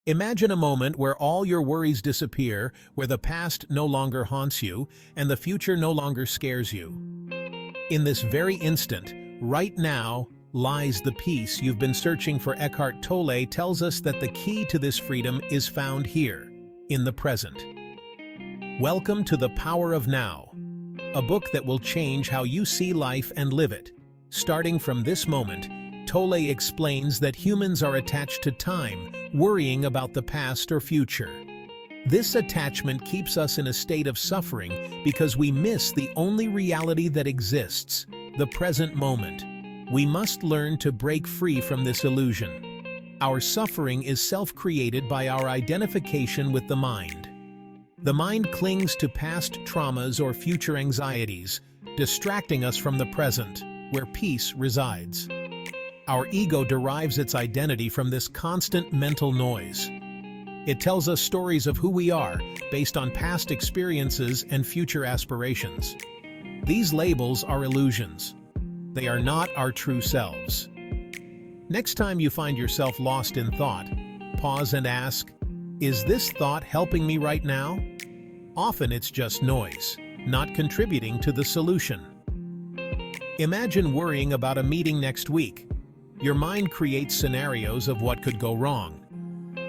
Imagine a moment where all your worries disappear, where the past no longer haunts you, and the future no longer scares you. In this very instant, right now, lies the peace you've been searching for. Eckhart Tolle tells us that the key to this freedom is found here, in the present. Welcome to The Power of Now, a book that will change how you see life and live it. Starting from this moment, Tolle explains that humans are attached to time, worrying about the past or future. This attachment keeps us in a state of suffering because we miss the only reality that exists, the present moment. We must learn to break free from this illusion. Our suffering is self-created by our identification with the mind. The mind clings to past traumas or future anxieties, distracting us from the present, where peace resides. Our ego derives its identity from this constant mental noise. It tells us stories of who we are based on past experiences and future aspirations. These labels are illusions. They are not our true selves. Next time you find yourself lost in thought, pause and ask, is this thought helping me right now? Often it's just noise, not contributing to the solution. Imagine worrying about a meeting next week. Your mind creates scenarios of what could go wrong.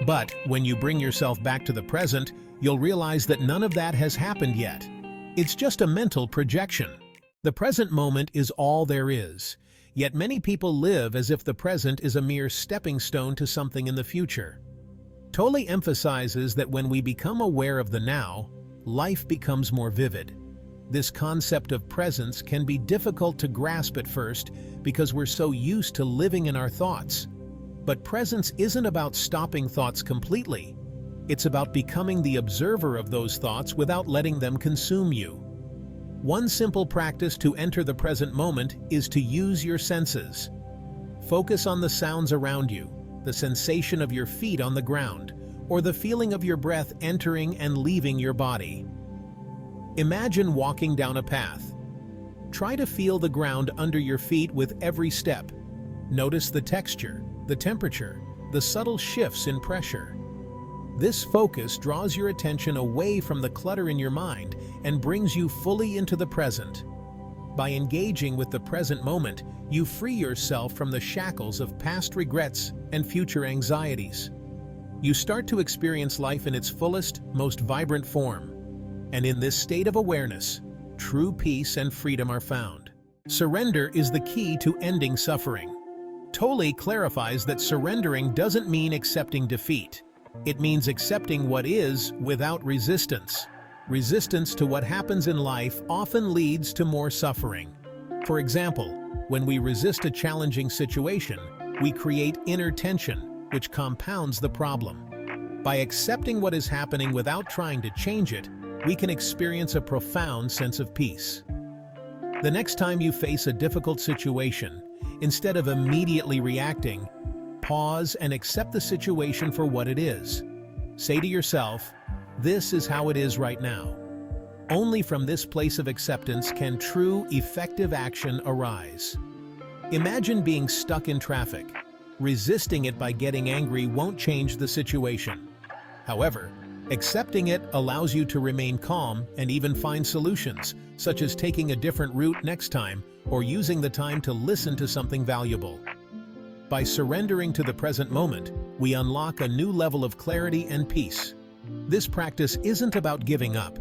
But when you bring yourself back to the present, you'll realize that none of that has happened yet. It's just a mental projection. The present moment is all there is, yet many people live as if the present is a mere stepping stone to something in the future. Tolle emphasizes that when we become aware of the now, life becomes more vivid. This concept of presence can be difficult to grasp at first because we're so used to living in our thoughts. But presence isn't about stopping thoughts completely. It's about becoming the observer of those thoughts without letting them consume you. One simple practice to enter the present moment is to use your senses. Focus on the sounds around you, the sensation of your feet on the ground, or the feeling of your breath entering and leaving your body. Imagine walking down a path. Try to feel the ground under your feet with every step. Notice the texture, the temperature, the subtle shifts in pressure. This focus draws your attention away from the clutter in your mind and brings you fully into the present. By engaging with the present moment, you free yourself from the shackles of past regrets and future anxieties. You start to experience life in its fullest, most vibrant form. And in this state of awareness, true peace and freedom are found. Surrender is the key to ending suffering. Tolle clarifies that surrendering doesn't mean accepting defeat. It means accepting what is without resistance. Resistance to what happens in life often leads to more suffering. For example, when we resist a challenging situation, we create inner tension, which compounds the problem. By accepting what is happening without trying to change it, we can experience a profound sense of peace. The next time you face a difficult situation, instead of immediately reacting, pause and accept the situation for what it is. Say to yourself, this is how it is right now. Only from this place of acceptance can true, effective action arise. Imagine being stuck in traffic. Resisting it by getting angry won't change the situation. However, accepting it allows you to remain calm and even find solutions, such as taking a different route next time or using the time to listen to something valuable. By surrendering to the present moment, we unlock a new level of clarity and peace. This practice isn't about giving up.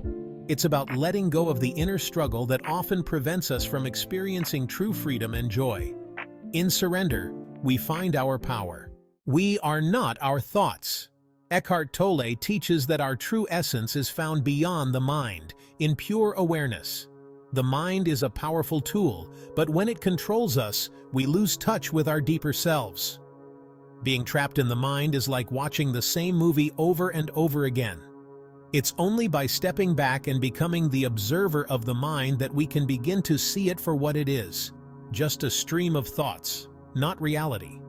It's about letting go of the inner struggle that often prevents us from experiencing true freedom and joy. In surrender, we find our power. We are not our thoughts. Eckhart Tolle teaches that our true essence is found beyond the mind, in pure awareness. The mind is a powerful tool, but when it controls us, we lose touch with our deeper selves. Being trapped in the mind is like watching the same movie over and over again. It's only by stepping back and becoming the observer of the mind that we can begin to see it for what it is, just a stream of thoughts, not reality.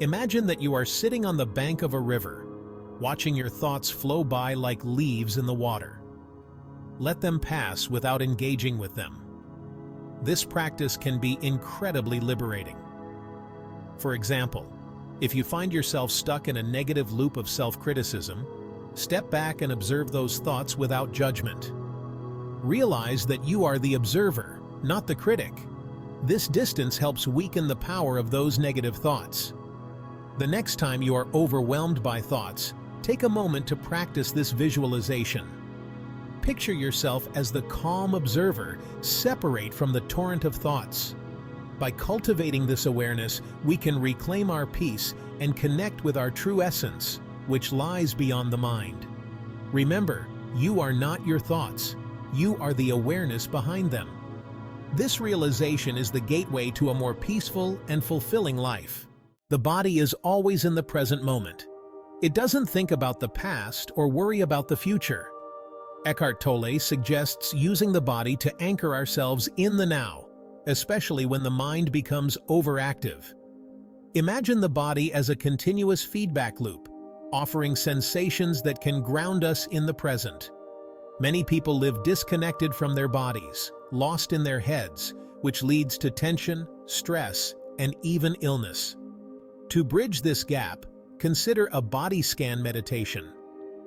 Imagine that you are sitting on the bank of a river, watching your thoughts flow by like leaves in the water. Let them pass without engaging with them. This practice can be incredibly liberating. For example, If you find yourself stuck in a negative loop of self-criticism, step back and observe those thoughts without judgment. Realize that you are the observer, not the critic. This distance helps weaken the power of those negative thoughts. The next time you are overwhelmed by thoughts, take a moment to practice this visualization. Picture yourself as the calm observer, separate from the torrent of thoughts. By cultivating this awareness, we can reclaim our peace and connect with our true essence, which lies beyond the mind. Remember, you are not your thoughts. You are the awareness behind them. This realization is the gateway to a more peaceful and fulfilling life. The body is always in the present moment. It doesn't think about the past or worry about the future. Eckhart Tolle suggests using the body to anchor ourselves in the now, especially when the mind becomes overactive. Imagine the body as a continuous feedback loop, offering sensations that can ground us in the present. Many people live disconnected from their bodies, lost in their heads, which leads to tension, stress, and even illness. To bridge this gap, consider a body scan meditation.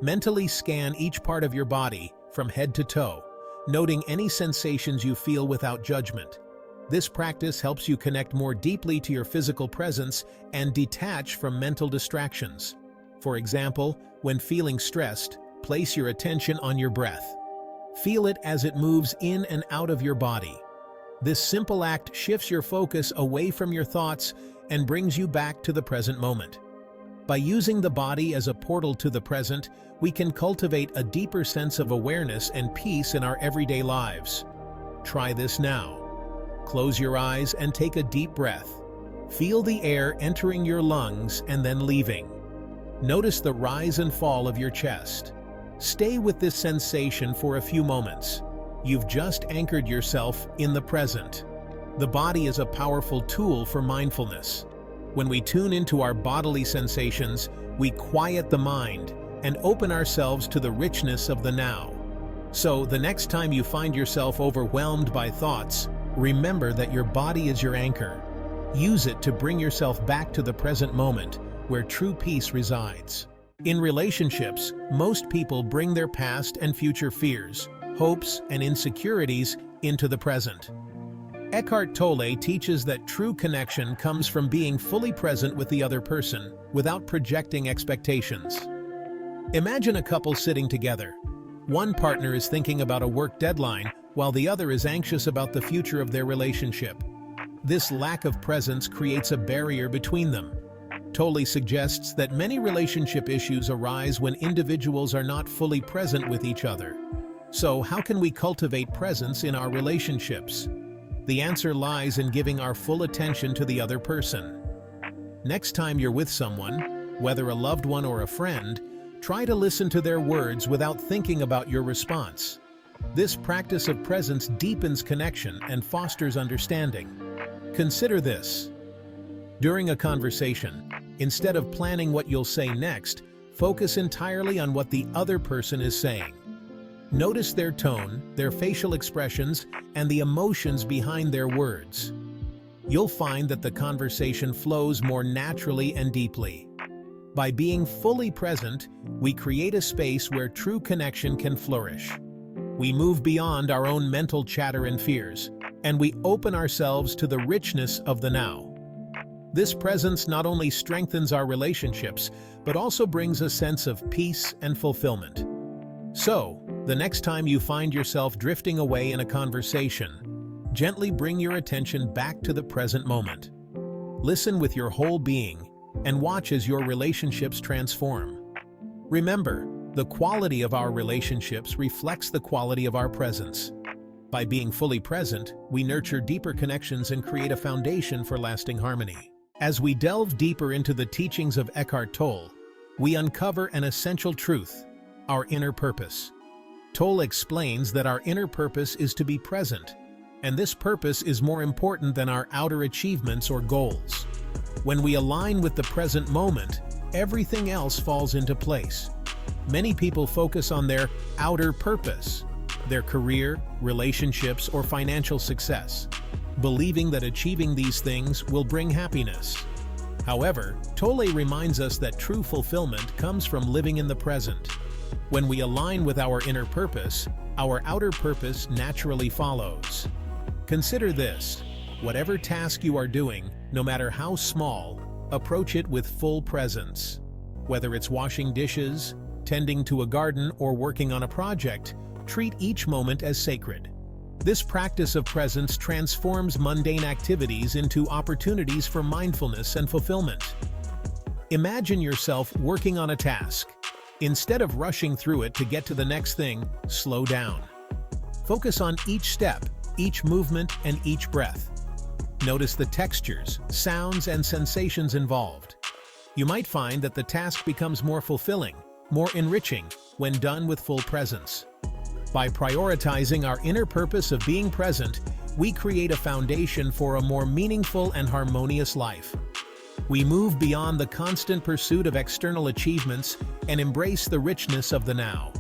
Mentally scan each part of your body from head to toe, noting any sensations you feel without judgment. This practice helps you connect more deeply to your physical presence and detach from mental distractions. For example, when feeling stressed, place your attention on your breath. Feel it as it moves in and out of your body. This simple act shifts your focus away from your thoughts and brings you back to the present moment. By using the body as a portal to the present, we can cultivate a deeper sense of awareness and peace in our everyday lives. Try this now. Close your eyes and take a deep breath. Feel the air entering your lungs and then leaving. Notice the rise and fall of your chest. Stay with this sensation for a few moments. You've just anchored yourself in the present. The body is a powerful tool for mindfulness. When we tune into our bodily sensations, we quiet the mind and open ourselves to the richness of the now. So, the next time you find yourself overwhelmed by thoughts, remember that your body is your anchor. Use it to bring yourself back to the present moment, where true peace resides. In relationships, most people bring their past and future fears, hopes, and insecurities into the present. Eckhart Tolle teaches that true connection comes from being fully present with the other person, without projecting expectations. Imagine a couple sitting together. One partner is thinking about a work deadline, while the other is anxious about the future of their relationship. This lack of presence creates a barrier between them. Tolle suggests that many relationship issues arise when individuals are not fully present with each other. So, how can we cultivate presence in our relationships? The answer lies in giving our full attention to the other person. Next time you're with someone, whether a loved one or a friend, try to listen to their words without thinking about your response. This practice of presence deepens connection and fosters understanding. Consider this. During a conversation, instead of planning what you'll say next, focus entirely on what the other person is saying. Notice their tone, their facial expressions, and the emotions behind their words. You'll find that the conversation flows more naturally and deeply. By being fully present, we create a space where true connection can flourish. We move beyond our own mental chatter and fears, and we open ourselves to the richness of the now. This presence not only strengthens our relationships, but also brings a sense of peace and fulfillment. So, the next time you find yourself drifting away in a conversation, gently bring your attention back to the present moment. Listen with your whole being and watch as your relationships transform. Remember, the quality of our relationships reflects the quality of our presence. By being fully present, we nurture deeper connections and create a foundation for lasting harmony. As we delve deeper into the teachings of Eckhart Tolle, we uncover an essential truth: our inner purpose. Tolle explains that our inner purpose is to be present, and this purpose is more important than our outer achievements or goals. When we align with the present moment, everything else falls into place. Many people focus on their outer purpose, their career, relationships, or financial success, believing that achieving these things will bring happiness. However, Tolle reminds us that true fulfillment comes from living in the present. When we align with our inner purpose, our outer purpose naturally follows. Consider this: whatever task you are doing, no matter how small, approach it with full presence. Whether it's washing dishes, tending to a garden, or working on a project, treat each moment as sacred. This practice of presence transforms mundane activities into opportunities for mindfulness and fulfillment. Imagine yourself working on a task. Instead of rushing through it to get to the next thing, slow down. Focus on each step, each movement, and each breath. Notice the textures, sounds, and sensations involved. You might find that the task becomes more fulfilling, more enriching, when done with full presence. By prioritizing our inner purpose of being present, we create a foundation for a more meaningful and harmonious life. We move beyond the constant pursuit of external achievements and embrace the richness of the now.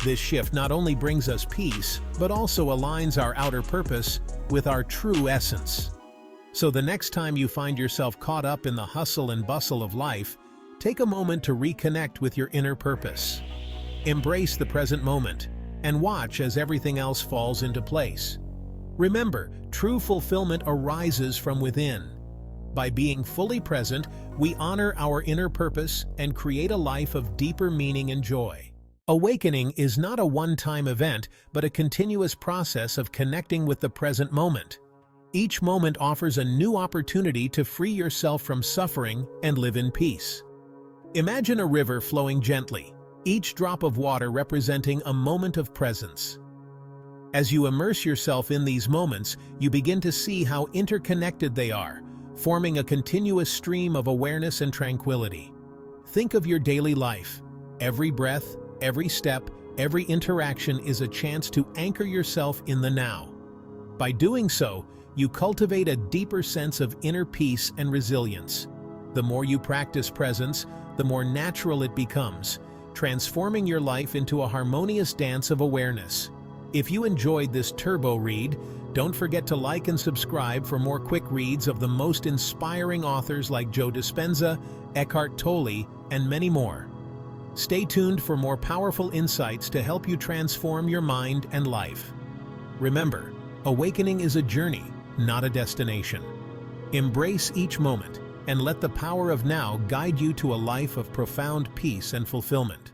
This shift not only brings us peace, but also aligns our outer purpose with our true essence. So the next time you find yourself caught up in the hustle and bustle of life, take a moment to reconnect with your inner purpose. Embrace the present moment and watch as everything else falls into place. Remember, true fulfillment arises from within. By being fully present, we honor our inner purpose and create a life of deeper meaning and joy. Awakening is not a one-time event, but a continuous process of connecting with the present moment. Each moment offers a new opportunity to free yourself from suffering and live in peace. Imagine a river flowing gently, each drop of water representing a moment of presence. As you immerse yourself in these moments, you begin to see how interconnected they are, forming a continuous stream of awareness and tranquility. Think of your daily life. Every breath, every step, every interaction is a chance to anchor yourself in the now. By doing so, you cultivate a deeper sense of inner peace and resilience. The more you practice presence, the more natural it becomes, transforming your life into a harmonious dance of awareness. If you enjoyed this turbo read, don't forget to like and subscribe for more quick reads of the most inspiring authors like Joe Dispenza, Eckhart Tolle, and many more. Stay tuned for more powerful insights to help you transform your mind and life. Remember, awakening is a journey, not a destination. Embrace each moment and let the power of now guide you to a life of profound peace and fulfillment.